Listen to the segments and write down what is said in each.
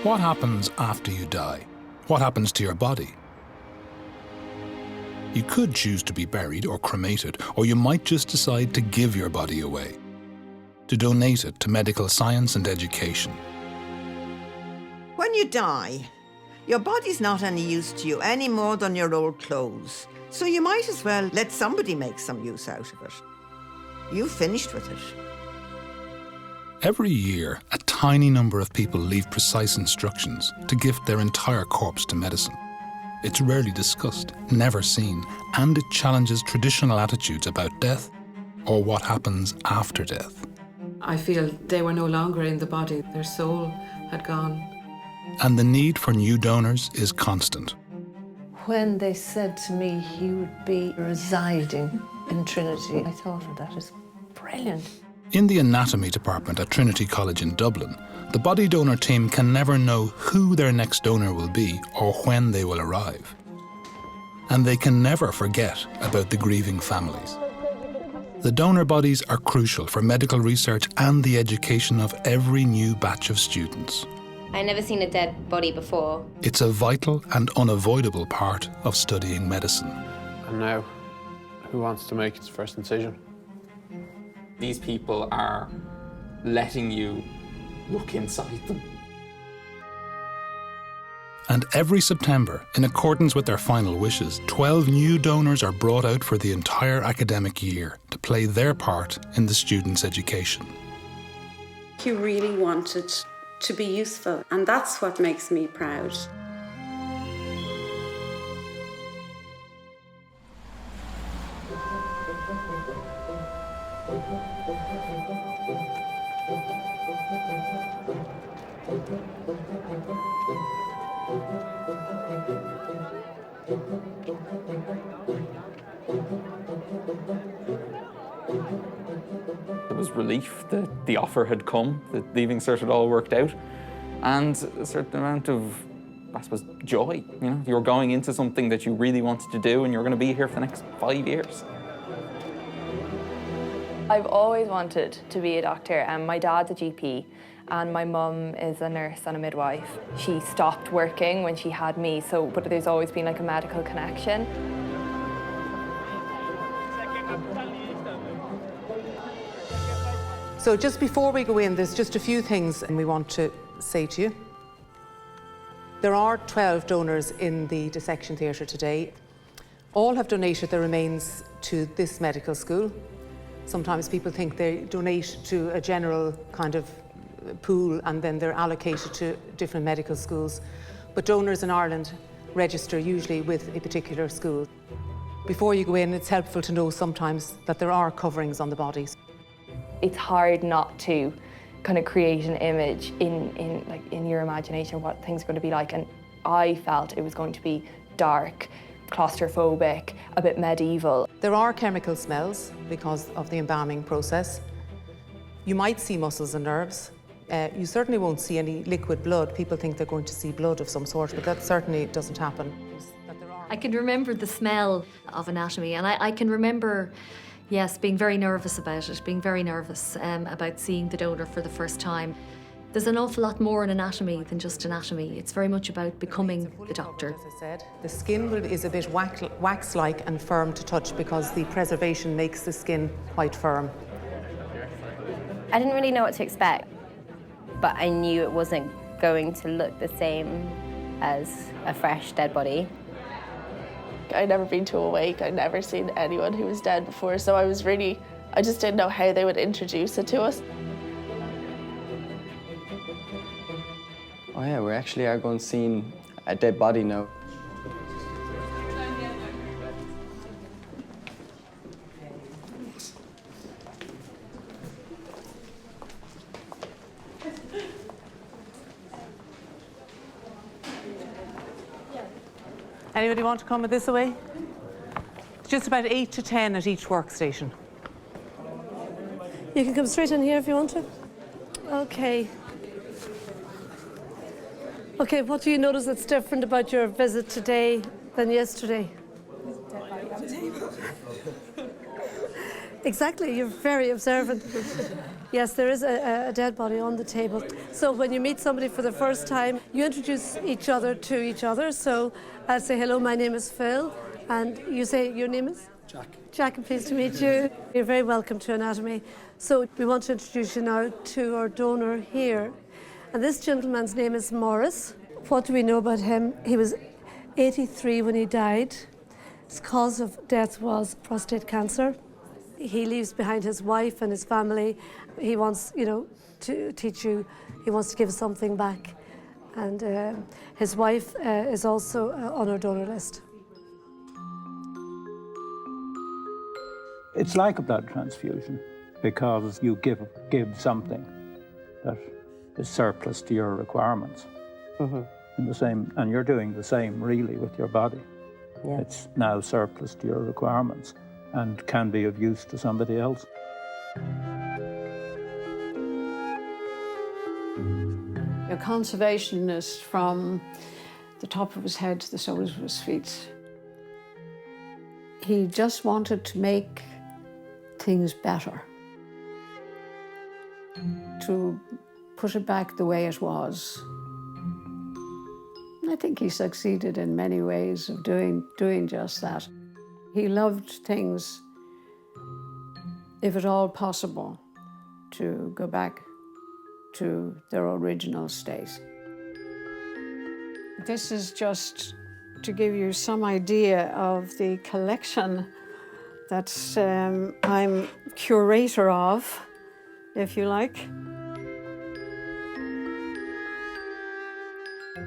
What happens after you die? What happens to your body? You could choose to be buried or cremated, or you might just decide to give your body away, to donate it to medical science and education. When you die, your body's not any use to you any more than your old clothes. So you might as well let somebody make some use out of it. You've finished with it. Every year, a tiny number of people leave precise instructions to gift their entire corpse to medicine. It's rarely discussed, never seen, and it challenges traditional attitudes about death or what happens after death. I feel they were no longer in the body, their soul had gone. And the need for new donors is constant. When they said to me he would be residing in Trinity, I thought, oh, that is brilliant. In the anatomy department at Trinity College in Dublin, the body donor team can never know who their next donor will be or when they will arrive. And they can never forget about the grieving families. The donor bodies are crucial for medical research and the education of every new batch of students. I'd never seen a dead body before. It's a vital and unavoidable part of studying medicine. And now, who wants to make its first incision? These people are letting you look inside them. And every September, in accordance with their final wishes, 12 new donors are brought out for the entire academic year to play their part in the students' education. He really wanted to be useful, and that's what makes me proud. There was relief that the offer had come, that Leaving Cert had all worked out, and a certain amount of, I suppose, joy. You know, you're going into something that you really wanted to do, and you're going to be here for the next 5 years. I've always wanted to be a doctor, and my dad's a GP, and my mum is a nurse and a midwife. She stopped working when she had me, but there's always been like a medical connection. So just before we go in, there's just a few things we want to say to you. There are 12 donors in the dissection theatre today. All have donated their remains to this medical school. Sometimes people think they donate to a general kind of pool and then they're allocated to different medical schools. But donors in Ireland register usually with a particular school. Before you go in, it's helpful to know sometimes that there are coverings on the bodies. It's hard not to kind of create an image in your imagination what things are going to be like, and I felt it was going to be dark, claustrophobic, a bit medieval. There are chemical smells because of the embalming process. You might see muscles and nerves. You certainly won't see any liquid blood. People think they're going to see blood of some sort, but that certainly doesn't happen. I can remember the smell of anatomy, and I can remember, yes, being very nervous about it, being very nervous about seeing the donor for the first time. There's an awful lot more in anatomy than just anatomy. It's very much about becoming the doctor. As I said, the skin is a bit wax-like and firm to touch because the preservation makes the skin quite firm. I didn't really know what to expect, but I knew it wasn't going to look the same as a fresh dead body. I'd never been to a wake, I'd never seen anyone who was dead before, so I just didn't know how they would introduce it to us. Oh yeah, we actually are going to see a dead body now. Anybody want to come this way? It's just about 8 to 10 at each workstation. You can come straight in here if you want to. Okay. Okay, what do you notice that's different about your visit today than yesterday? Exactly, you're very observant. Yes, there is a dead body on the table. So when you meet somebody for the first time, you introduce each other to each other. So I'll say, hello, my name is Phil. And you say, your name is? Jack. Jack, I'm pleased to meet you. You're very welcome to Anatomy. So we want to introduce you now to our donor here. And this gentleman's name is Morris. What do we know about him? He was 83 when he died. His cause of death was prostate cancer. He leaves behind his wife and his family. He wants, to teach you, he wants to give something back. And his wife is also on our donor list. It's like a blood transfusion because you give something that is surplus to your requirements. In the same, and you're doing the same really with your body. Yeah. It's now surplus to your requirements and can be of use to somebody else. A conservationist from the top of his head to the soles of his feet. He just wanted to make things better, to put it back the way it was. I think he succeeded in many ways of doing just that. He loved things, if at all possible, to go back to their original state. This is just to give you some idea of the collection that I'm curator of, if you like.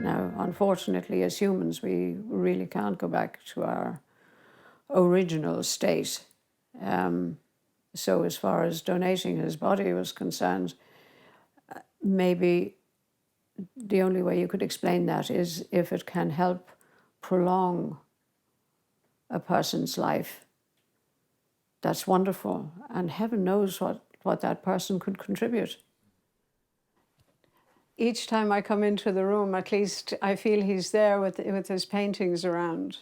Now, unfortunately, as humans, we really can't go back to our original state. So as far as donating his body was concerned, maybe the only way you could explain that is if it can help prolong a person's life. That's wonderful, and heaven knows what that person could contribute. Each time I come into the room, at least I feel he's there with his paintings around,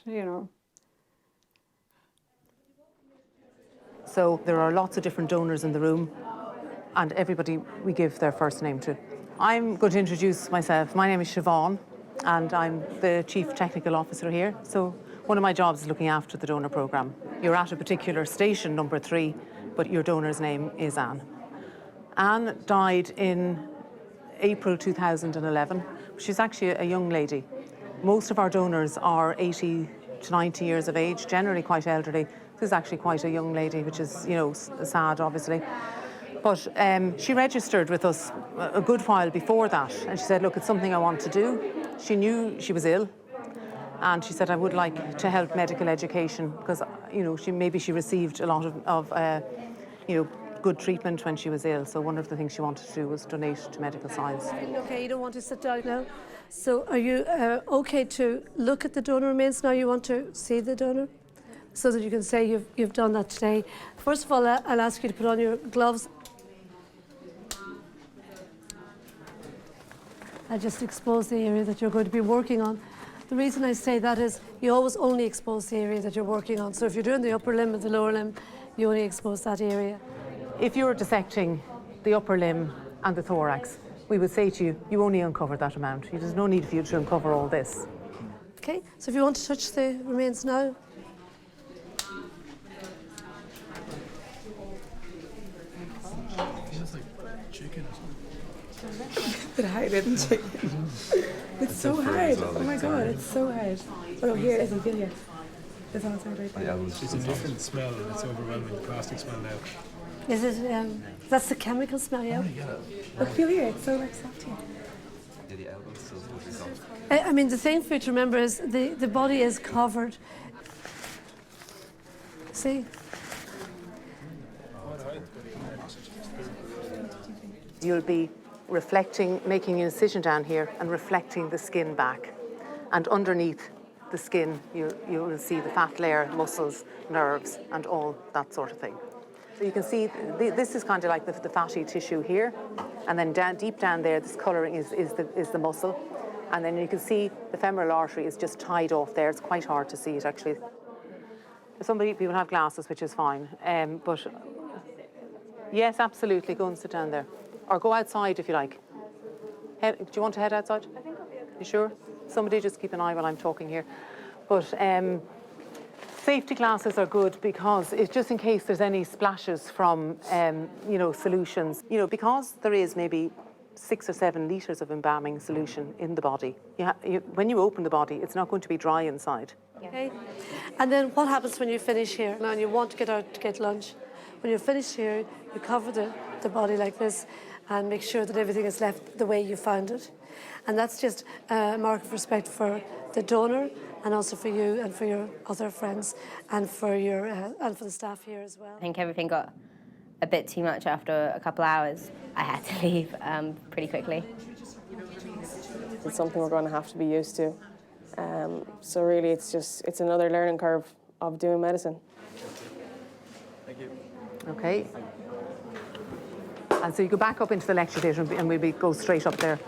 So there are lots of different donors in the room, and everybody we give their first name to. I'm going to introduce myself. My name is Siobhan, and I'm the Chief Technical Officer here. So one of my jobs is looking after the donor programme. You're at a particular station, number 3, but your donor's name is Anne. Anne died in April 2011. She's actually a young lady. Most of our donors are 80 to 90 years of age, generally quite elderly. This is actually quite a young lady, which is, sad, obviously. But she registered with us a good while before that, and she said, look, it's something I want to do. She knew she was ill, and she said, I would like to help medical education, because, she received a lot of good treatment when she was ill. So one of the things she wanted to do was donate to medical science. Okay, you don't want to sit down now. So are you okay to look at the donor remains now? You want to see the donor? So that you can say you've done that today. First of all, I'll ask you to put on your gloves. I'll just expose the area that you're going to be working on. The reason I say that is you always only expose the area that you're working on. So if you're doing the upper limb and the lower limb, you only expose that area. If you're dissecting the upper limb and the thorax, we would say to you, you only uncover that amount. There's no need for you to uncover all this. Okay, so if you want to touch the remains now. Feels like chicken or something. But hide it in chicken. It's so hard. Oh my god, it's so hard. Oh, here, I can feel here. It's on side right there. It's a different smell. It's overwhelming. The plastic smell now. Is it, that's the chemical smell, yeah? Look, feel here, it's so soft here. I mean, the thing for you to remember is the body is covered. See? You'll be making an incision down here and reflecting the skin back. And underneath the skin, you will see the fat layer, muscles, nerves, and all that sort of thing. So you can see this is kind of like the fatty tissue here, and then deep down there, this colouring is the muscle, and then you can see the femoral artery is just tied off there. It's quite hard to see it actually. People have glasses, which is fine, but Yes, absolutely. Go and sit down there. Or go outside if you like. Do you want to head outside? I think I'll be okay. You sure? Somebody just keep an eye while I'm talking here. But safety glasses are good because it's just in case there's any splashes from, solutions. Because there is maybe 6 or 7 litres of embalming solution in the body. When you open the body, it's not going to be dry inside. Okay. And then what happens when you finish here? Now, and you want to get out to get lunch. When you're finished here, you cover the body like this and make sure that everything is left the way you found it. And that's just a mark of respect for the donor and also for you and for your other friends and for the staff here as well. I think everything got a bit too much after a couple hours. I had to leave pretty quickly. It's something we're going to have to be used to. So really it's another learning curve of doing medicine. Thank you. Okay. And so you go back up into the lecture theatre and we'll go straight up there.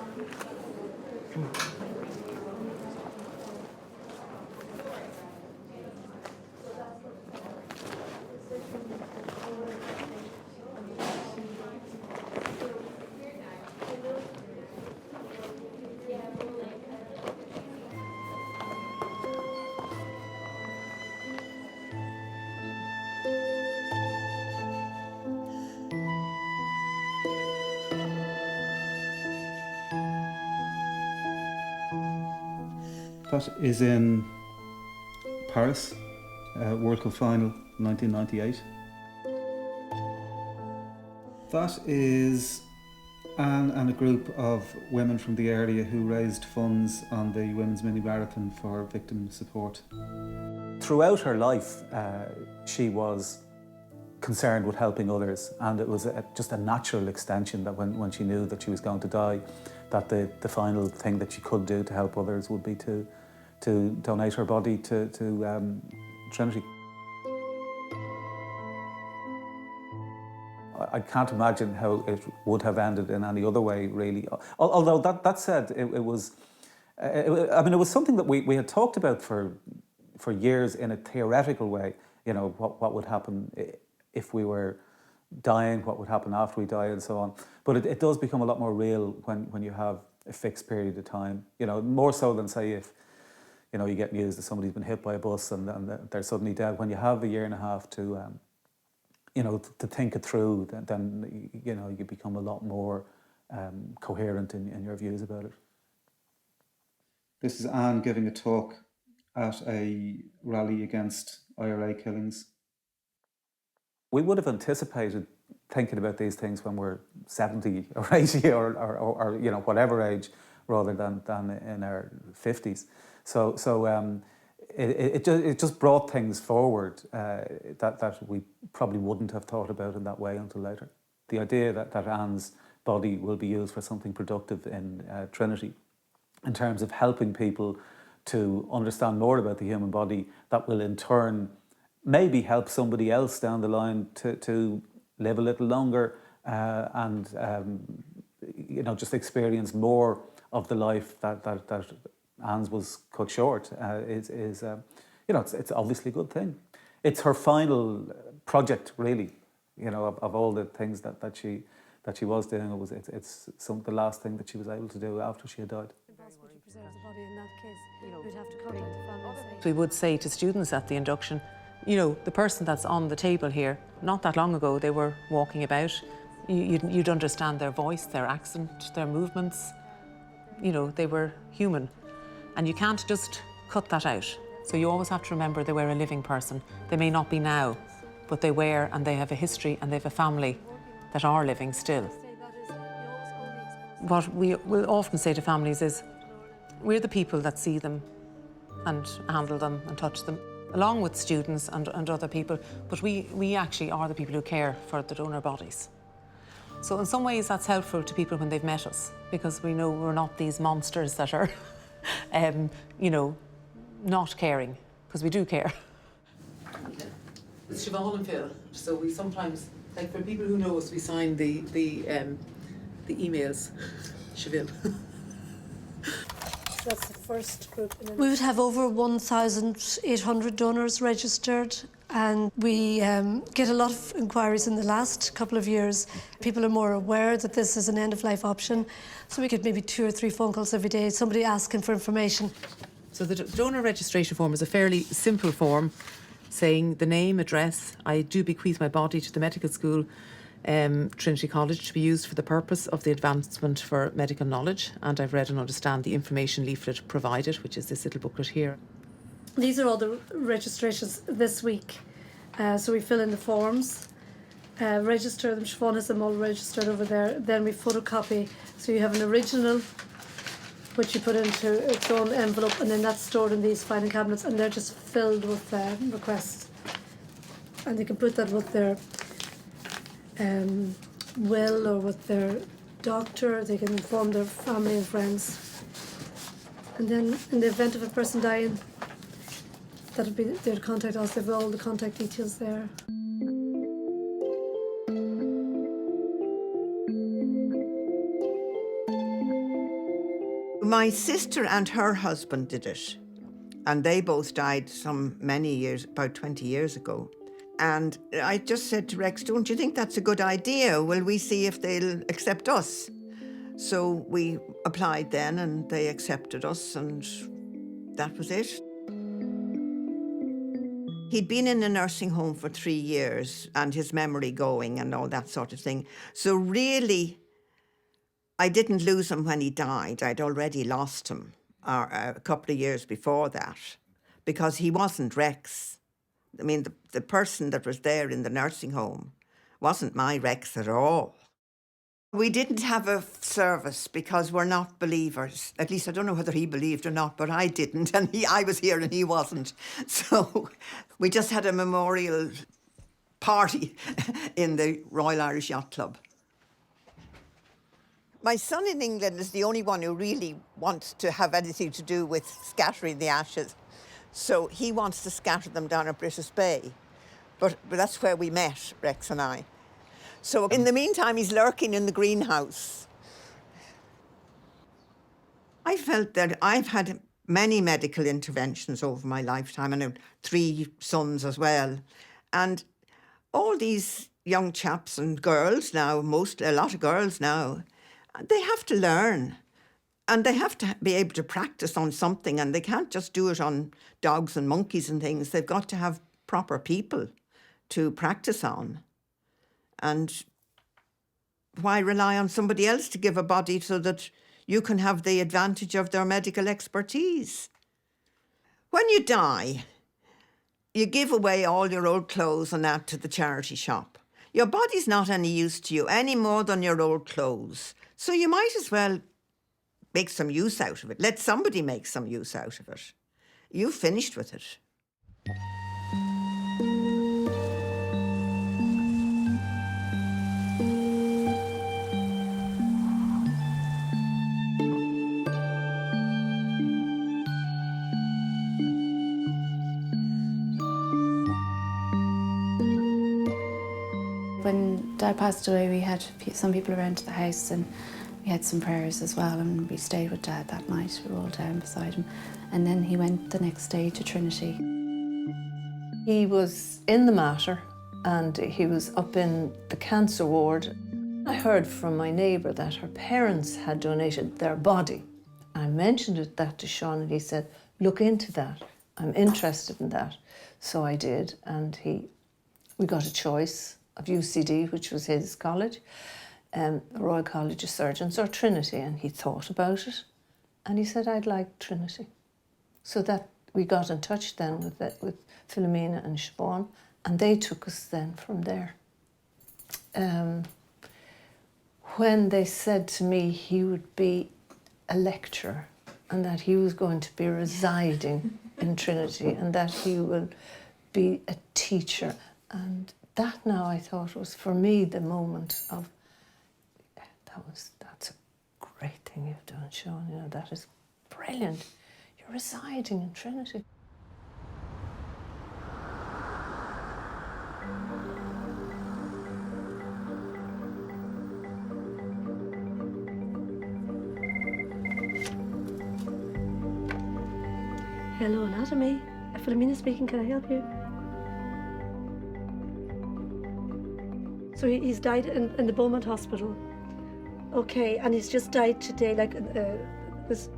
That is in Paris, World Cup final, 1998. That is Anne and a group of women from the area who raised funds on the Women's Mini Marathon for victim support. Throughout her life, she was concerned with helping others, and it was just a natural extension that when she knew that she was going to die, that the final thing that she could do to help others would be to donate her body to Trinity. I can't imagine how it would have ended in any other way, really. Although that said, it was something that we had talked about for years in a theoretical way. You know, what would happen if we were dying, what would happen after we die, and so on. But it does become a lot more real when you have a fixed period of time. You know, more so than say if you get news that somebody's been hit by a bus and they're suddenly dead. When you have a year and a half to to think it through, then you become a lot more coherent in your views about it. This is Anne giving a talk at a rally against IRA killings. We would have anticipated thinking about these things when we're 70 or 80 or whatever age, rather than in our 50s. So it just brought things forward that we probably wouldn't have thought about in that way until later. The idea that Anne's body will be used for something productive in Trinity, in terms of helping people to understand more about the human body, that will in turn maybe help somebody else down the line to live a little longer and just experience more of the life that Anne's was cut short. It's obviously a good thing. It's her final project, really. Of all the things that she was doing, it's the last thing that she was able to do after she had died. We would say to students at the induction, the person that's on the table here, not that long ago, they were walking about. You'd understand their voice, their accent, their movements. They were human. And you can't just cut that out. So you always have to remember they were a living person. They may not be now, but they were, and they have a history, and they have a family that are living still. What we will often say to families is, we're the people that see them and handle them and touch them, along with students and other people, but we actually are the people who care for the donor bodies. So in some ways that's helpful to people when they've met us, because we know we're not these monsters that are, not caring, because we do care. It's Siobhan and Phil, so we sometimes, like for people who know us, we sign the emails, Siobhan. That's the first group. We would have over 1,800 donors registered, And we get a lot of inquiries in the last couple of years. People are more aware that this is an end-of-life option. So we get maybe 2 or 3 phone calls every day, somebody asking for information. So the donor registration form is a fairly simple form saying the name, address, I do bequeath my body to the medical school, Trinity College, to be used for the purpose of the advancement for medical knowledge. And I've read and understand the information leaflet provided, which is this little booklet here. These are all the registrations this week. So we fill in the forms, register them. Siobhan has them all registered over there. Then we photocopy. So you have an original, which you put into its own envelope, and then that's stored in these filing cabinets, and they're just filled with requests. And they can put that with their will or with their doctor. They can inform their family and friends. And then in the event of a person dying, that'll be their contact us. They've all the contact details there. My sister and her husband did it, and they both died many years, about 20 years ago. And I just said to Rex, don't you think that's a good idea? Will we see if they'll accept us? So we applied then, and they accepted us, and that was it. He'd been in a nursing home for 3 years, and his memory going and all that sort of thing. So really, I didn't lose him when he died. I'd already lost him a couple of years before that, because he wasn't Rex. I mean, the person that was there in the nursing home wasn't my Rex at all. We didn't have a service because we're not believers. At least I don't know whether he believed or not, but I didn't, and I was here and he wasn't. So we just had a memorial party in the Royal Irish Yacht Club. My son in England is the only one who really wants to have anything to do with scattering the ashes. So he wants to scatter them down at British Bay. But that's where we met, Rex and I. So in the meantime, he's lurking in the greenhouse. I felt that I've had many medical interventions over my lifetime, and I have 3 sons as well. And all these young chaps and girls now, a lot of girls now, they have to learn. And they have to be able to practice on something, and they can't just do it on dogs and monkeys and things. They've got to have proper people to practice on. And why rely on somebody else to give a body so that you can have the advantage of their medical expertise? When you die, you give away all your old clothes and that to the charity shop. Your body's not any use to you any more than your old clothes. So you might as well make some use out of it. Let somebody make some use out of it. You've finished with it. When Dad passed away, we had some people around the house, and we had some prayers as well, and we stayed with Dad that night. We were all down beside him. And then he went the next day to Trinity. He was in the Mater, and he was up in the cancer ward. I heard from my neighbour that her parents had donated their body. I mentioned that to Sean, and he said, look into that. I'm interested in that. So I did, and we got a choice of UCD, which was his college, the Royal College of Surgeons, or Trinity, and he thought about it, and he said, I'd like Trinity. So that we got in touch then with Philomena and Siobhan, and they took us then from there. When they said to me he would be a lecturer and that he was going to be residing in Trinity and that he will be a teacher, and that now I thought was for me the moment of, that's a great thing you've done, Sean, you know, that is brilliant. You're residing in Trinity. Hello, Anatomy. Philomena speaking, can I help you? So he's died in the Beaumont Hospital. Okay, and he's just died today, like this.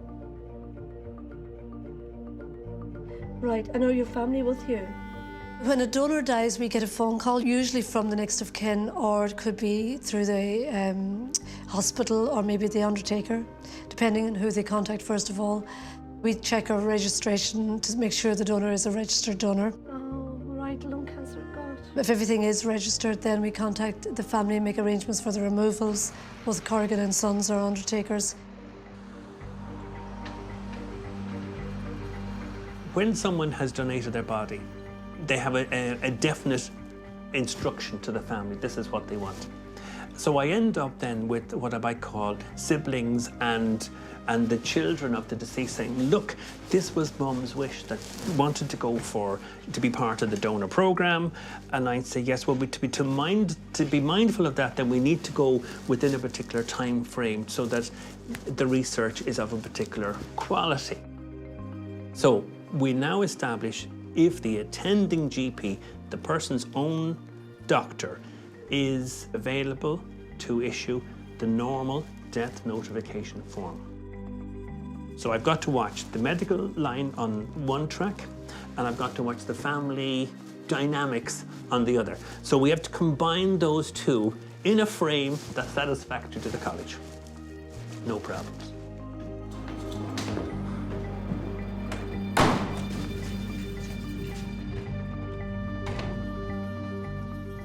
Right, and are your family with you? When a donor dies, we get a phone call, usually from the next of kin, or it could be through the hospital or maybe the undertaker, depending on who they contact first of all. We check our registration to make sure the donor is a registered donor. Oh, right, lung cancer, God. If everything is registered, then we contact the family and make arrangements for the removals. Both Corrigan and Sons are undertakers. When someone has donated their body, they have a definite instruction to the family. This is what they want. So I end up then with what I might call siblings and the children of the deceased saying, look, this was Mum's wish, that wanted to be part of the donor program. And I'd say, yes, well, to be mindful of that, then we need to go within a particular time frame so that the research is of a particular quality. So we now establish if the attending GP, the person's own doctor, is available to issue the normal death notification form. So I've got to watch the medical line on one track, and I've got to watch the family dynamics on the other. So we have to combine those two in a frame that's satisfactory to the college. No problems.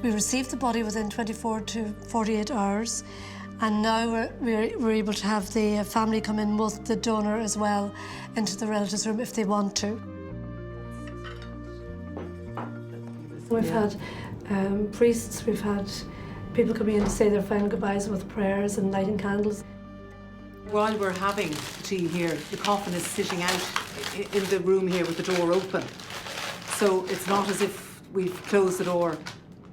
We received the body within 24 to 48 hours, and now we're able to have the family come in with the donor as well into the relatives' room if they want to. We've had priests, we've had people coming in to say their final goodbyes with prayers and lighting candles. While we're having tea here, the coffin is sitting out in the room here with the door open. So it's not as if we've closed the door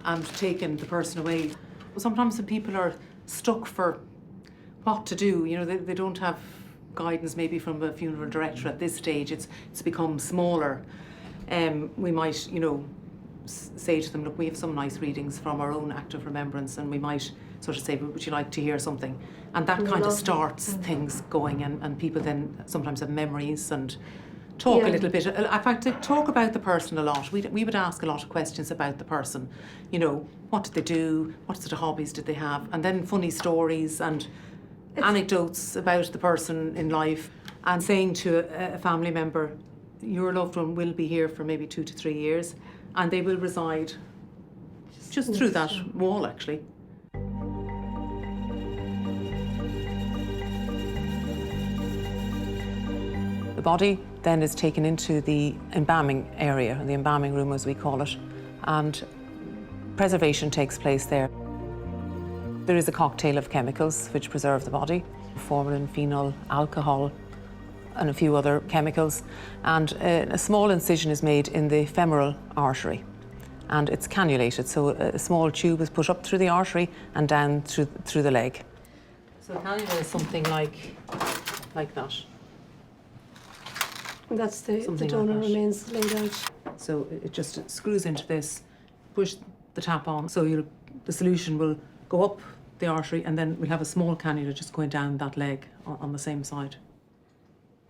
and taken the person away. Sometimes the people are stuck for what to do. You know, they don't have guidance maybe from a funeral director at this stage. It's become smaller. We might, you know, say to them, look, we have some nice readings from our own act of remembrance, and we might sort of say, would you like to hear something? And that kind of starts things going, and people then sometimes have memories and talk a little bit. In fact, they talk about the person a lot. We would ask a lot of questions about the person. You know, what did they do? What sort of hobbies did they have? And then funny stories and anecdotes about the person in life. And saying to a family member, your loved one will be here for maybe 2 to 3 years, and they will reside just through that wall, actually. The body then is taken into the embalming area, the embalming room as we call it, and preservation takes place there. There is a cocktail of chemicals which preserve the body: formalin, phenol, alcohol, and a few other chemicals. And a small incision is made in the femoral artery, and it's cannulated. So a small tube is put up through the artery and down through the leg. So cannula is something like that. And that's the donor remains laid out. So it just screws into this, push the tap on, so the solution will go up the artery, and then we'll have a small cannula just going down that leg on the same side.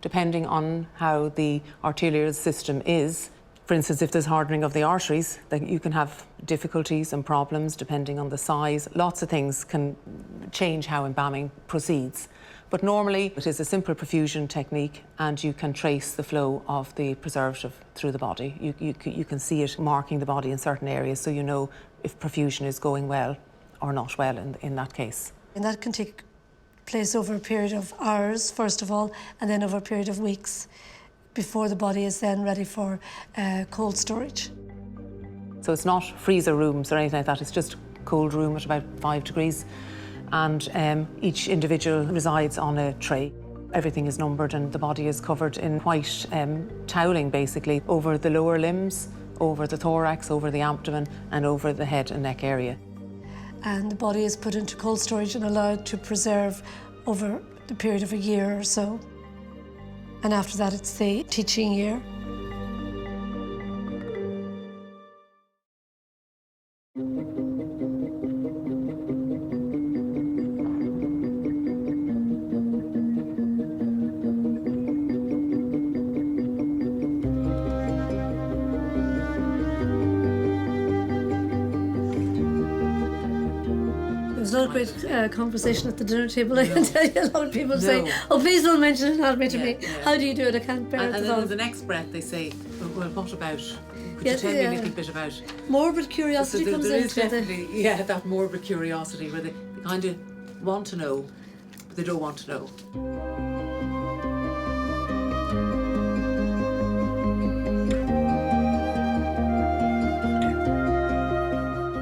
Depending on how the arterial system is, for instance, if there's hardening of the arteries, then you can have difficulties and problems depending on the size. Lots of things can change how embalming proceeds. But normally it is a simple perfusion technique, and you can trace the flow of the preservative through the body. You can see it marking the body in certain areas, so you know if perfusion is going well or not well in that case. And that can take place over a period of hours, first of all, and then over a period of weeks before the body is then ready for cold storage. So it's not freezer rooms or anything like that, it's just cold room at about 5 degrees. And each individual resides on a tray. Everything is numbered, and the body is covered in white toweling, basically, over the lower limbs, over the thorax, over the abdomen, and over the head and neck area. And the body is put into cold storage and allowed to preserve over the period of a year or so. And after that, it's the teaching year. was not a great conversation at the dinner table. I can tell you, a lot of people say, "Oh, please don't mention anatomy to me." How do you do it? I can't bear it. And then in the next breath they say, "Well, what about? Could you tell me a little bit about?" Morbid curiosity comes there into is definitely, that morbid curiosity where they kind of want to know, but they don't want to know.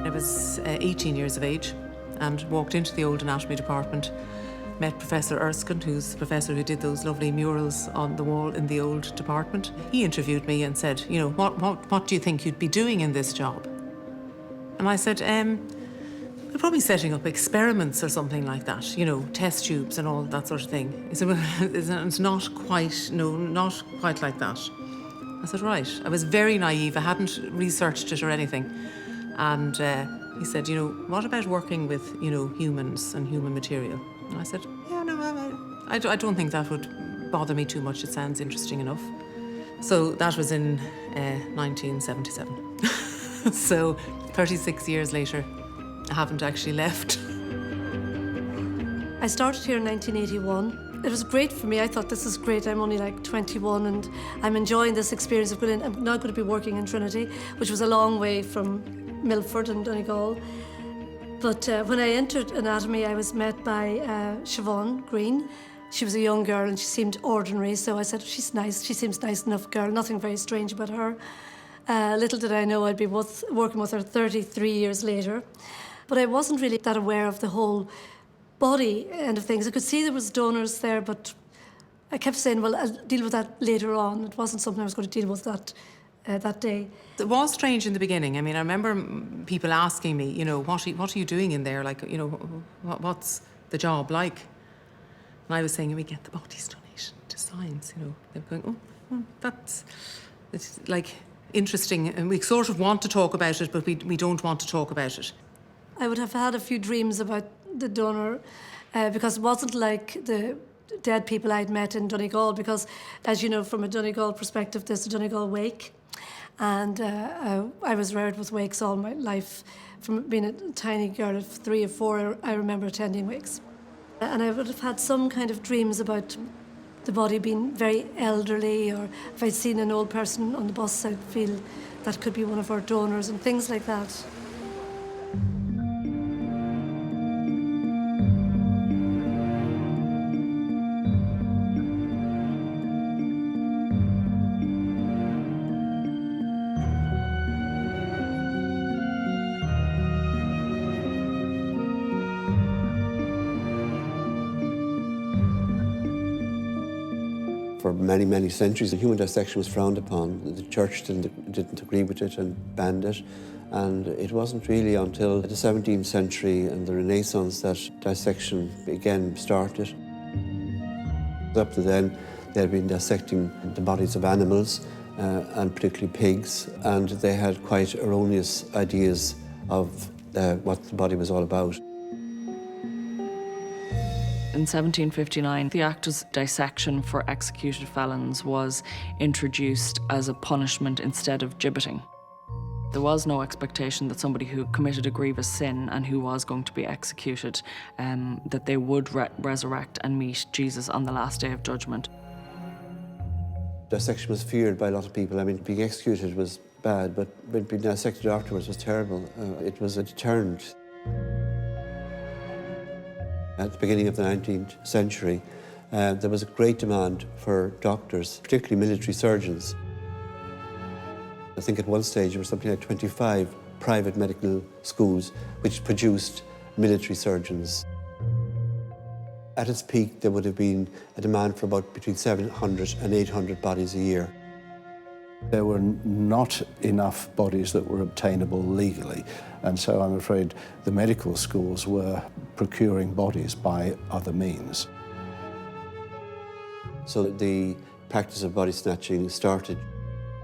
I was 18 years of age and walked into the old anatomy department, met Professor Erskine, who's the professor who did those lovely murals on the wall in the old department. He interviewed me and said, you know, what do you think you'd be doing in this job? And I said, we're probably setting up experiments or something like that, you know, test tubes and all that sort of thing. He said, well, it's not quite like that. I said, right. I was very naive. I hadn't researched it or anything. And he said, you know, what about working with, you know, humans and human material? And I said, yeah, no, I don't think that would bother me too much. It sounds interesting enough. So that was in 1977. So 36 years later, I haven't actually left. I started here in 1981. It was great for me. I thought, this is great. I'm only like 21 and I'm enjoying this experience of going in. I'm now going to be working in Trinity, which was a long way from Milford and Donegal. But when I entered anatomy, I was met by Siobhan Green. She was a young girl and she seemed ordinary, so I said, she's nice. She seems nice enough girl, nothing very strange about her. Little did I know I'd be working with her 33 years later. But I wasn't really that aware of the whole body end of things. I could see there was donors there, but I kept saying, well, I'll deal with that later on. It wasn't something I was going to deal with that day. It was strange in the beginning. I mean, I remember people asking me, you know, what are you doing in there? Like, you know, what's the job like? And I was saying, we get the bodies donated to science, you know. They were going, oh, it's like interesting. And we sort of want to talk about it, but we don't want to talk about it. I would have had a few dreams about the donor because it wasn't like the dead people I'd met in Donegal, because, as you know, from a Donegal perspective, there's a Donegal wake. And I was reared with wakes all my life. From being a tiny girl of 3 or 4, I remember attending wakes. And I would have had some kind of dreams about the body being very elderly, or if I'd seen an old person on the bus, I'd feel that could be one of our donors and things like that. For many, many centuries, the human dissection was frowned upon. The church didn't agree with it and banned it. And it wasn't really until the 17th century and the Renaissance that dissection again started. Up to then, they had been dissecting the bodies of animals, and particularly pigs, and they had quite erroneous ideas of what the body was all about. In 1759, the act of dissection for executed felons was introduced as a punishment instead of gibbeting. There was no expectation that somebody who committed a grievous sin and who was going to be executed, that they would resurrect and meet Jesus on the last day of judgment. Dissection was feared by a lot of people. I mean, being executed was bad, but being dissected afterwards was terrible. It was a deterrent. At the beginning of the 19th century, there was a great demand for doctors, particularly military surgeons. I think at one stage there were something like 25 private medical schools which produced military surgeons. At its peak, there would have been a demand for about between 700 and 800 bodies a year. There were not enough bodies that were obtainable legally, and so I'm afraid the medical schools were procuring bodies by other means. So the practice of body snatching started.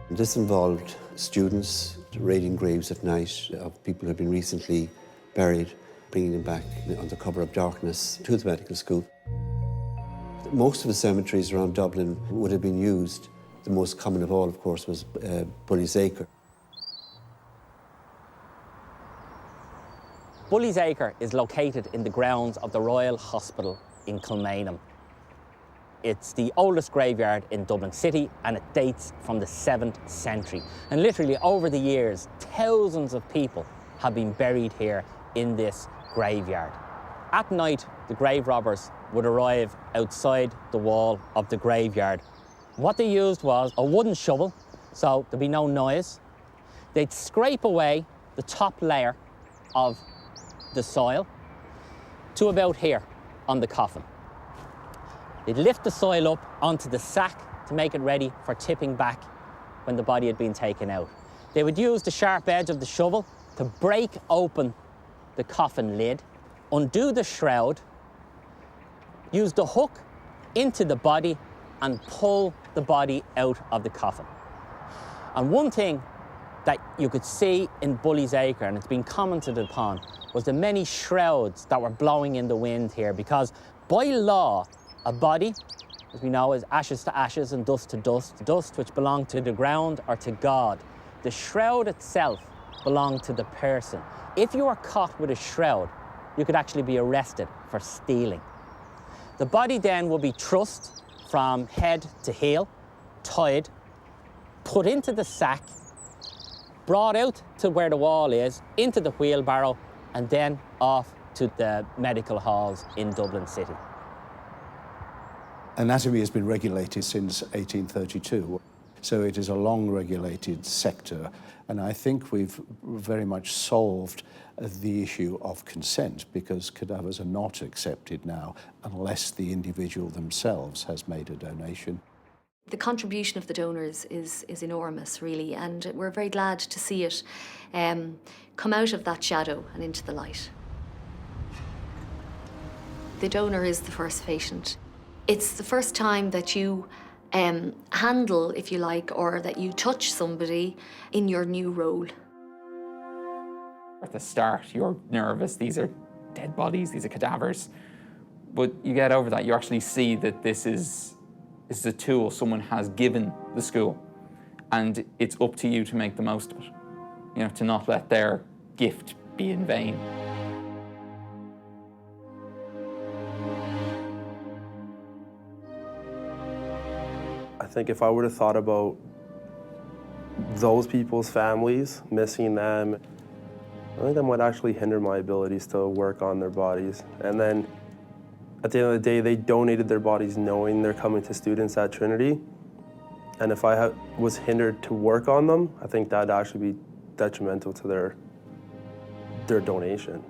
This involved students raiding graves at night of people who had been recently buried, bringing them back under cover of darkness to the medical school. Most of the cemeteries around Dublin would have been used. The most common of all, of course, was Bully's Acre. Bully's Acre is located in the grounds of the Royal Hospital in Kilmainham. It's the oldest graveyard in Dublin City, and it dates from the 7th century. And literally over the years, thousands of people have been buried here in this graveyard. At night, the grave robbers would arrive outside the wall of the graveyard. What they used was a wooden shovel, so there'd be no noise. They'd scrape away the top layer of the soil to about here on the coffin. They'd lift the soil up onto the sack to make it ready for tipping back when the body had been taken out. They would use the sharp edge of the shovel to break open the coffin lid, undo the shroud, use the hook into the body and pull the body out of the coffin. And one thing that you could see in Bully's Acre, and it's been commented upon, was the many shrouds that were blowing in the wind here, because by law, a body, as we know, is ashes to ashes and dust to dust, dust which belonged to the ground or to God. The shroud itself belonged to the person. If you were caught with a shroud, you could actually be arrested for stealing. The body then will be trussed from head to heel, tied, put into the sack, brought out to where the wall is, into the wheelbarrow, and then off to the medical halls in Dublin City. Anatomy has been regulated since 1832, so it is a long-regulated sector, and I think we've very much solved the issue of consent, because cadavers are not accepted now unless the individual themselves has made a donation. The contribution of the donors is enormous, really, and we're very glad to see it come out of that shadow and into the light. The donor is the first patient. It's the first time that you handle, if you like, or that you touch somebody in your new role. At the start, you're nervous. These are dead bodies, these are cadavers. But you get over that, you actually see that this is a tool someone has given the school, and it's up to you to make the most of it. You know, to not let their gift be in vain. I think if I would have thought about those people's families, missing them, I think that might actually hinder my abilities to work on their bodies. And then at the end of the day, they donated their bodies knowing they're coming to students at Trinity. And if I was hindered to work on them, I think that'd actually be detrimental to their donation.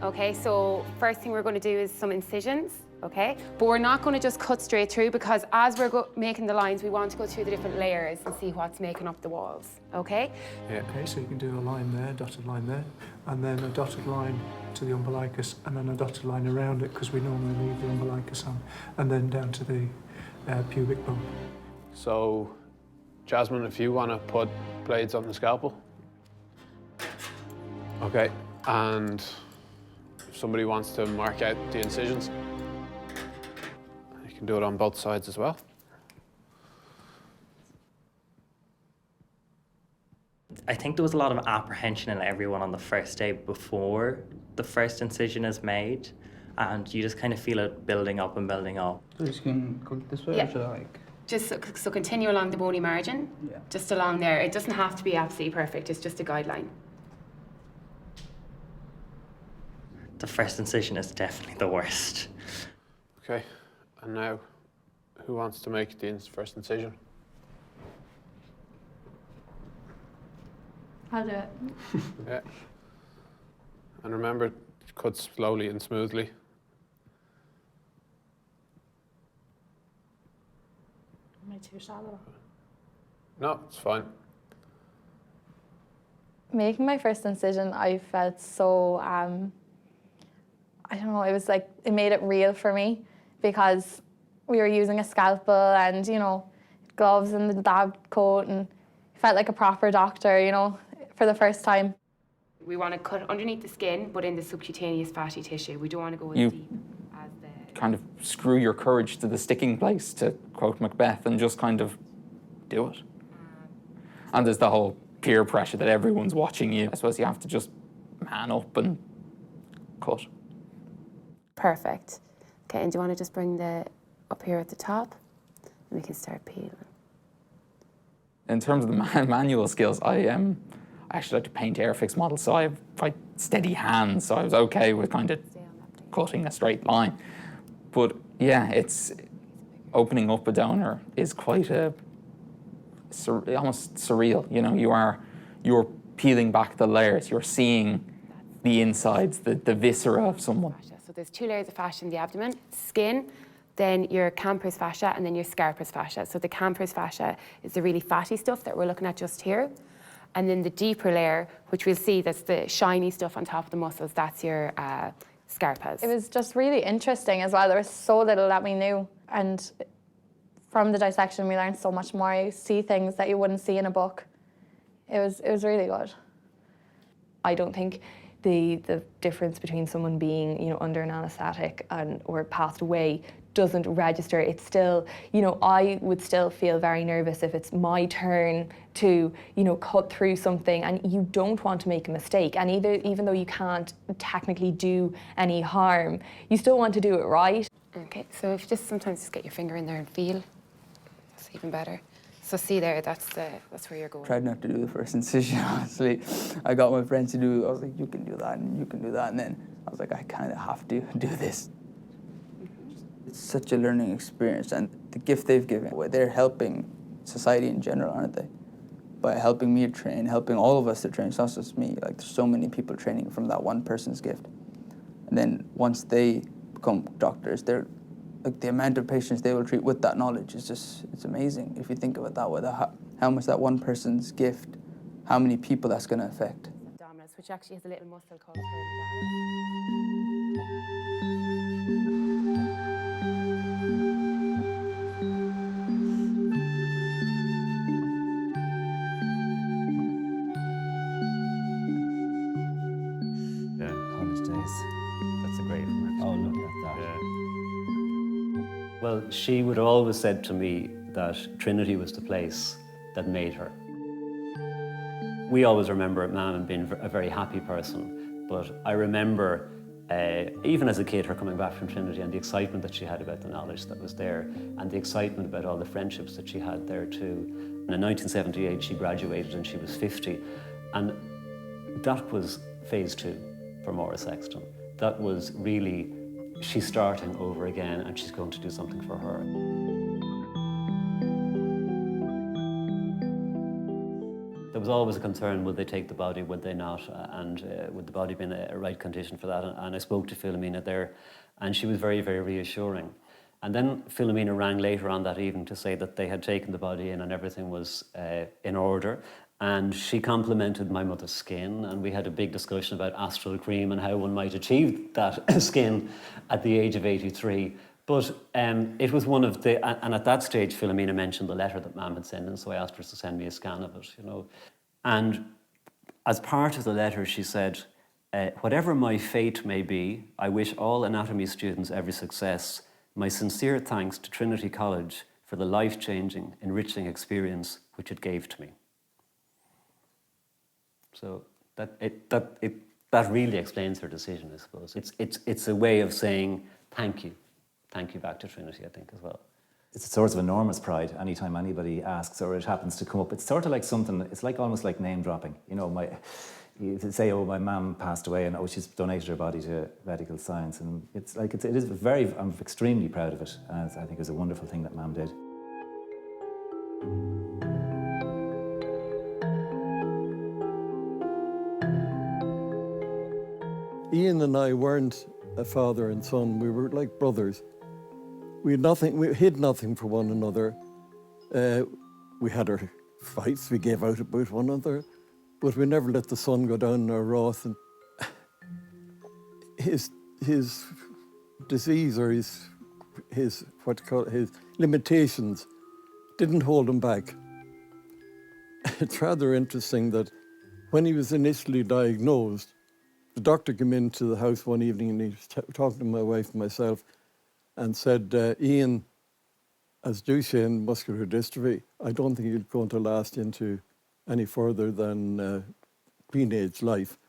Okay, so first thing we're going to do is some incisions, okay? But we're not going to just cut straight through, because as we're making the lines, we want to go through the different layers and see what's making up the walls, okay? Yeah. Okay, so you can do a line there, dotted line there, and then a dotted line to the umbilicus, and then a dotted line around it, because we normally leave the umbilicus on, and then down to the pubic bone. So, Jasmine, if you want to put blades on the scalpel. Okay, and if somebody wants to mark out the incisions, you can do it on both sides as well. I think there was a lot of apprehension in everyone on the first day before the first incision is made, and you just kind of feel it building up and building up. So you can go this way, or should I like? Just so continue along the bony margin, just along there. It doesn't have to be absolutely perfect, it's just a guideline. The first incision is definitely the worst. Okay, and now, who wants to make the first incision? I'll do it. Yeah. And remember, cut slowly and smoothly. Am I too shallow? No, it's fine. Making my first incision, I felt so, I don't know, it was like, it made it real for me, because we were using a scalpel and, you know, gloves and the lab coat, and felt like a proper doctor, you know, for the first time. We want to cut underneath the skin, but in the subcutaneous fatty tissue. We don't want to go as deep as the... Kind of screw your courage to the sticking place, to quote Macbeth, and just kind of do it. And there's the whole peer pressure that everyone's watching you. I suppose you have to just man up and cut. Perfect. Okay, and do you want to just bring the up here at the top? And we can start peeling. In terms of the manual skills, I actually like to paint airfix models, so I have quite steady hands, so I was okay with kind of cutting a straight line. But yeah, it's opening up a donor is quite almost surreal. You know, you're peeling back the layers, you're seeing the insides, the viscera of someone. So there's 2 layers of fascia in the abdomen: skin, then your Camper's fascia, and then your Scarpa's fascia. So the Camper's fascia is the really fatty stuff that we're looking at just here. And then the deeper layer, which we'll see, that's the shiny stuff on top of the muscles, that's your Scarpas. It was just really interesting as well. There was so little that we knew. And from the dissection, we learned so much more. You see things that you wouldn't see in a book. It was really good. I don't think the difference between someone being, you know, under an anaesthetic or passed away doesn't register. It's still, you know, I would still feel very nervous if it's my turn to, you know, cut through something, and you don't want to make a mistake. And even though you can't technically do any harm, you still want to do it right. Okay, so if you just sometimes just get your finger in there and feel, that's even better. So see there, that's where you're going. Tried not to do the first incision, honestly. I got my friends to do, I was like, you can do that and you can do that. And then I was like, I kind of have to do this. It's such a learning experience, and the gift they've given, they're helping society in general, aren't they? By helping me train, helping all of us to train. It's not just me, like there's so many people training from that one person's gift. And then once they become doctors, they're like the amount of patients they will treat with that knowledge is just, it's amazing if you think of it that way, how much that one person's gift, how many people that's going to affect. Abdominis, which actually has a little muscle called Yeah, college days. That's a great one. Oh, look at that. Yeah. Well, she would have always said to me that Trinity was the place that made her. We always remember Mam being a very happy person, but I remember, even as a kid, her coming back from Trinity and the excitement that she had about the knowledge that was there, and the excitement about all the friendships that she had there too. And in 1978, she graduated and she was 50, and that was phase 2 for Maura Sexton. That was really, she's starting over again and she's going to do something for her. There was always a concern, will they take the body, would they not, and would the body be in a right condition for that? And I spoke to Philomena there, and she was very, very reassuring. And then Philomena rang later on that evening to say that they had taken the body in and everything was in order. And she complimented my mother's skin, and we had a big discussion about astral cream and how one might achieve that skin at the age of 83. But it was one of the, and at that stage, Philomena mentioned the letter that Mam had sent in, so I asked her to send me a scan of it, you know. And as part of the letter, she said, whatever my fate may be, I wish all anatomy students every success. My sincere thanks to Trinity College for the life-changing, enriching experience which it gave to me. So that really explains her decision, I suppose. It's a way of saying thank you back to Trinity, I think, as well. It's a source of enormous pride anytime anybody asks or it happens to come up. It's sort of like something, it's like almost like name dropping. You know, you say, oh, my mum passed away and oh, she's donated her body to medical science. And it's like, it is very, I'm extremely proud of it. And I think it was a wonderful thing that Mam did. Ian and I weren't a father and son, we were like brothers. We hid nothing for one another. We had our fights, we gave out about one another, but we never let the sun go down in our wrath. And his disease or his limitations didn't hold him back. It's rather interesting that when he was initially diagnosed, the doctor came into the house one evening and he was talking to my wife and myself and said, Ian has Duchenne muscular dystrophy. I don't think he's going to last into any further than teenage life.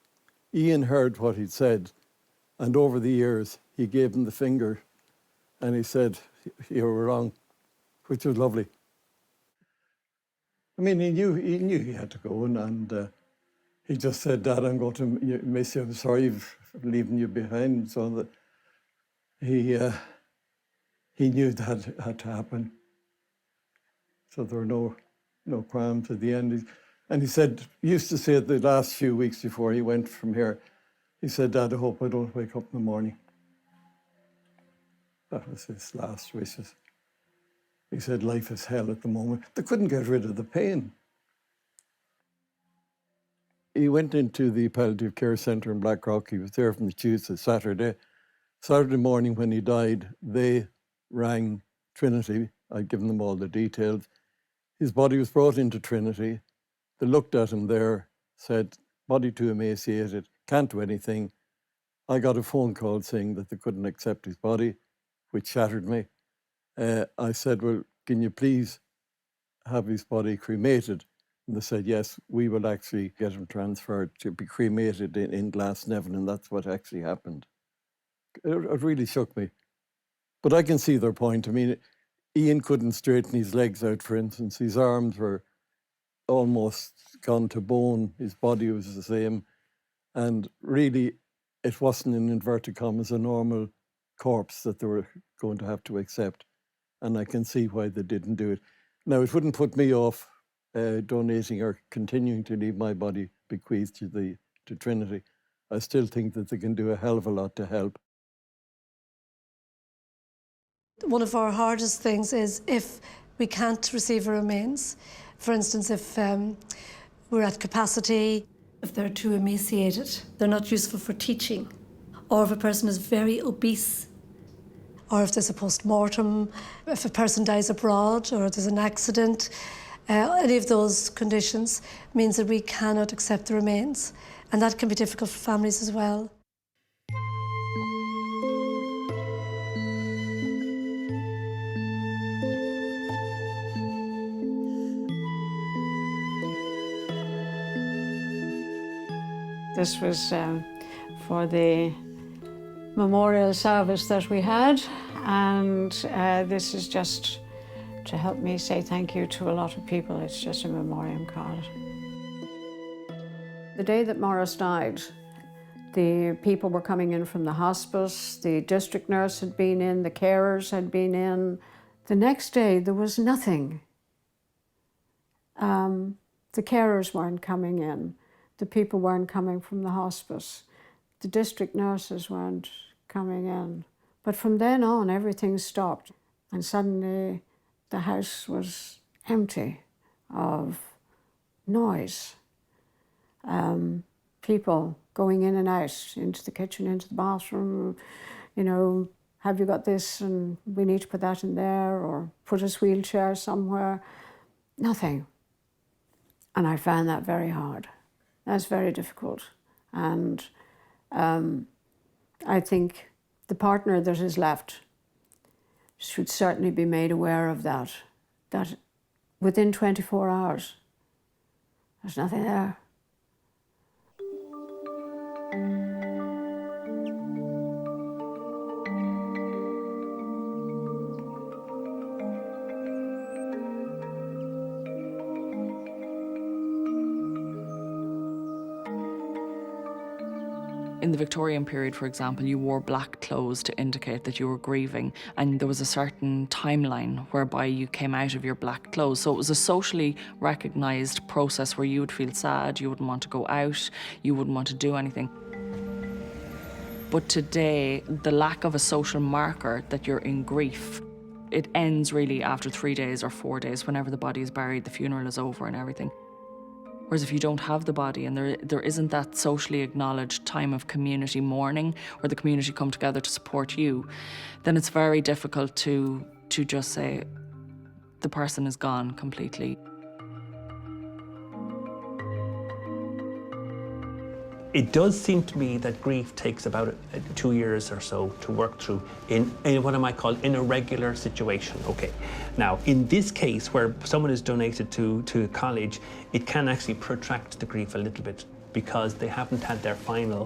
Ian heard what he'd said, and over the years, he gave him the finger, and he said, "You were wrong," which was lovely. I mean, he knew he had to go, and he just said, "Dad, I'm going to miss you. I'm sorry for leaving you behind." So that he knew that had to happen. So there were no qualms at the end. And he said, he used to say the last few weeks before he went from here, he said, "Dad, I hope I don't wake up in the morning." That was his last wishes. He said, "Life is hell at the moment." They couldn't get rid of the pain. He went into the palliative care centre in Blackrock. He was there from the Tuesday to Saturday. Saturday morning when he died, they rang Trinity. I'd given them all the details. His body was brought into Trinity. They looked at him there, said, "Body too emaciated, can't do anything." I got a phone call saying that they couldn't accept his body, which shattered me. I said, "Well, can you please have his body cremated?" And they said, "Yes, we will actually get him transferred to be cremated in Glasnevin," and that's what actually happened. It really shook me. But I can see their point. I mean, Ian couldn't straighten his legs out, for instance. His arms were almost gone to bone. His body was the same. And really, it wasn't, in inverted commas, a normal corpse that they were going to have to accept. And I can see why they didn't do it. Now, it wouldn't put me off donating or continuing to leave my body bequeathed to Trinity. I still think that they can do a hell of a lot to help. One of our hardest things is if we can't receive a remains. For instance, if we're at capacity, if they're too emaciated, they're not useful for teaching, or if a person is very obese, or if there's a post-mortem, if a person dies abroad, or there's an accident, any of those conditions means that we cannot accept the remains. And that can be difficult for families as well. This was for the memorial service that we had, and this is just to help me say thank you to a lot of people. It's just a memoriam card. The day that Morris died, the people were coming in from the hospice, the district nurse had been in, the carers had been in. The next day, there was nothing. The carers weren't coming in. The people weren't coming from the hospice. The district nurses weren't coming in. But from then on, everything stopped. And suddenly, the house was empty of noise. People going in and out, into the kitchen, into the bathroom, you know, have you got this and we need to put that in there, or put his wheelchair somewhere. Nothing. And I found that very hard. That's very difficult. And I think the partner that is left should certainly be made aware of that within 24 hours, there's nothing there. In the Victorian period, for example, you wore black clothes to indicate that you were grieving, and there was a certain timeline whereby you came out of your black clothes. So it was a socially recognised process where you would feel sad, you wouldn't want to go out, you wouldn't want to do anything. But today, the lack of a social marker that you're in grief, it ends really after 3 days or 4 days, whenever the body is buried, the funeral is over and everything. Whereas if you don't have the body and there isn't that socially acknowledged time of community mourning where the community come together to support you, then it's very difficult to just say the person is gone completely. It does seem to me that grief takes about 2 years or so to work through in what I might call in a regular situation. Okay. Now, in this case, where someone is donated to college, it can actually protract the grief a little bit because they haven't had their final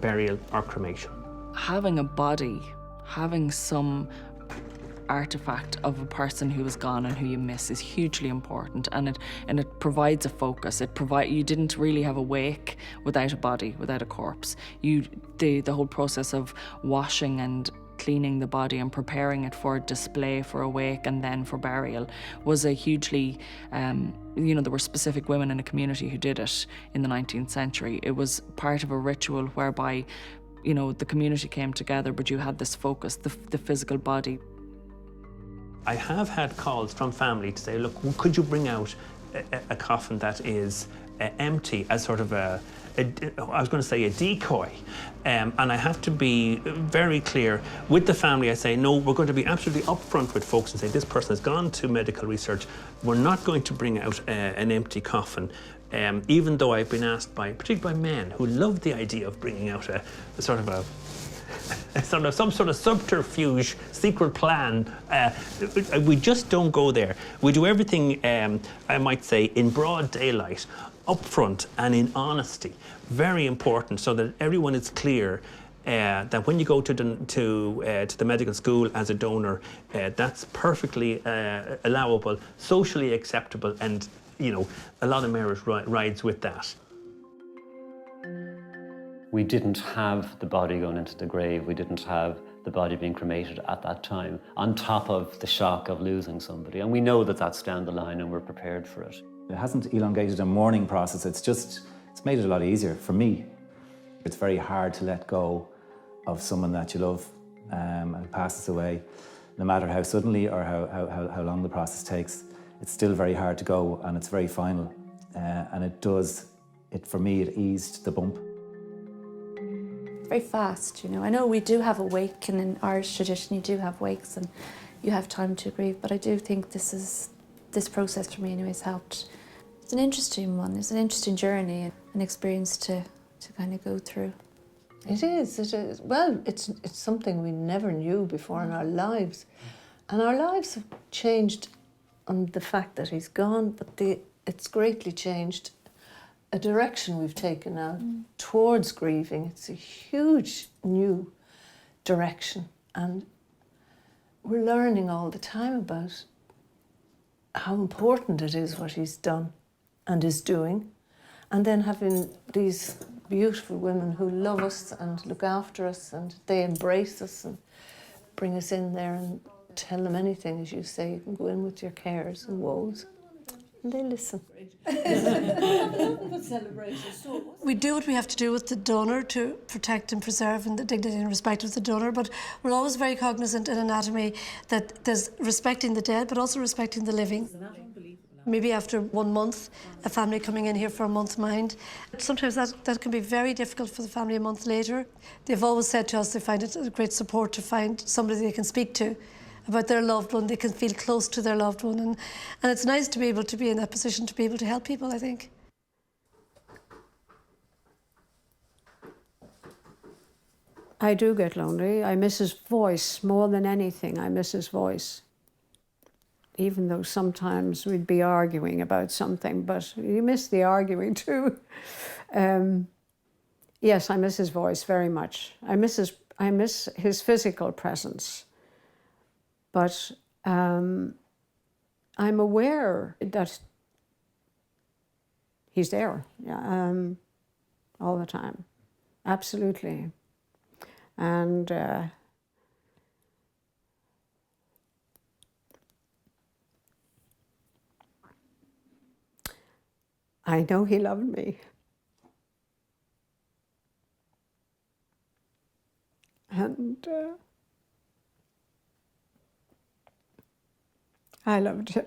burial or cremation. Having a body, having some artifact of a person who is gone and who you miss is hugely important, and it provides a focus. You didn't really have a wake without a body, without a corpse. The whole process of washing and cleaning the body and preparing it for display, for a wake and then for burial was a hugely, there were specific women in a community who did it in the 19th century. It was part of a ritual whereby, the community came together, but you had this focus, the physical body. I have had calls from family to say, look, could you bring out a coffin that is empty as sort of I was going to say a decoy. And I have to be very clear with the family. I say, no, we're going to be absolutely upfront with folks and say, this person has gone to medical research. We're not going to bring out an empty coffin. Even though I've been asked particularly by men who love the idea of bringing out some sort of subterfuge, secret plan. We just don't go there. We do everything, I might say, in broad daylight, up front and in honesty. Very important, so that everyone is clear that when you go to the medical school as a donor, that's perfectly allowable, socially acceptable, and a lot of merit rides with that. We didn't have the body going into the grave. We didn't have the body being cremated at that time, on top of the shock of losing somebody. And we know that that's down the line and we're prepared for it. It hasn't elongated a mourning process. It's made it a lot easier for me. It's very hard to let go of someone that you love and passes away. No matter how suddenly or how long the process takes, it's still very hard to go, and it's very final. And for me, it eased the bump. Very fast, I know we do have a wake, and in Irish tradition you do have wakes and you have time to grieve, but I do think this process for me anyway has helped. It's an interesting one, it's an interesting journey and an experience to kind of go through. It is. Well, it's something we never knew before in our lives. And our lives have changed on the fact that he's gone, but it's greatly changed a direction we've taken now towards grieving. It's a huge new direction, and we're learning all the time about how important it is what he's done and is doing, and then having these beautiful women who love us and look after us, and they embrace us and bring us in there and tell them anything, as you say. You can go in with your cares and woes, and they listen. We do what we have to do with the donor to protect and preserve the dignity and respect of the donor, but we're always very cognizant in anatomy that there's respecting the dead, but also respecting the living. Maybe after 1 month, a family coming in here for a month mind. Sometimes that can be very difficult for the family a month later. They've always said to us they find it a great support to find somebody they can speak to about their loved one. They can feel close to their loved one. And it's nice to be able to be in that position to be able to help people, I think. I do get lonely. I miss his voice more than anything. I miss his voice. Even though sometimes we'd be arguing about something, but you miss the arguing too. Yes, I miss his voice very much. I miss his physical presence. But I'm aware that he's there, all the time, absolutely. And I know he loved me. And I loved him.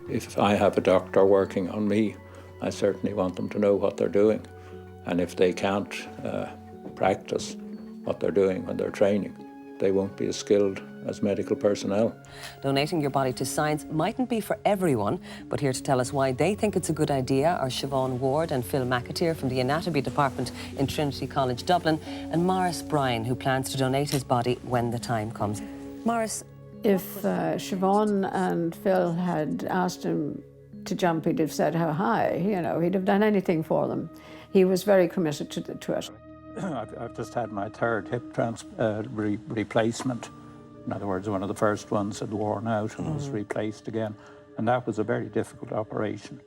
If I have a doctor working on me, I certainly want them to know what they're doing. And if they can't practice what they're doing when they're training, they won't be as skilled as medical personnel. Donating your body to science mightn't be for everyone, but here to tell us why they think it's a good idea are Siobhan Ward and Phil McAteer from the Anatomy Department in Trinity College Dublin, and Maurice Bryan, who plans to donate his body when the time comes. Maurice, if Siobhan and Phil had asked him to jump, he'd have said how high, you know, he'd have done anything for them. He was very committed to it. I've just had my third hip replacement. In other words, one of the first ones had worn out and was replaced again. And that was a very difficult operation.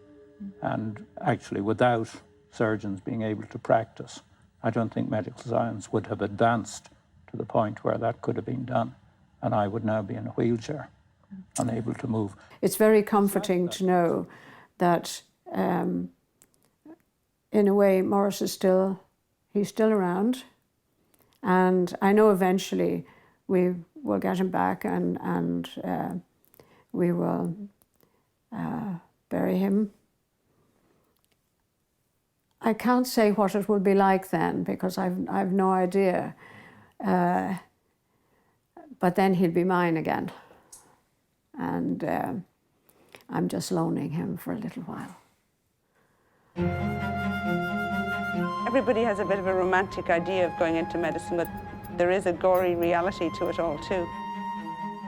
And actually, without surgeons being able to practice, I don't think medical science would have advanced to the point where that could have been done. And I would now be in a wheelchair, unable to move. It's very comforting to know that, in a way, Maurice is he's still around. And I know eventually we will get him back and we will bury him. I can't say what it will be like then because I've no idea. But then he'll be mine again. And I'm just loaning him for a little while. Everybody has a bit of a romantic idea of going into medicine, but there is a gory reality to it all too.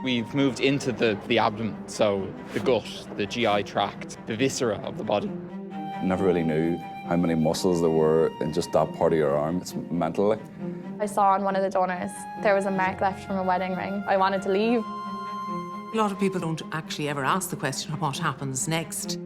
We've moved into the abdomen, so the gut, the GI tract, the viscera of the body. Never really knew how many muscles there were in just that part of your arm. It's mental. Like. I saw on one of the donors there was a mark left from a wedding ring. I wanted to leave. A lot of people don't actually ever ask the question of what happens next.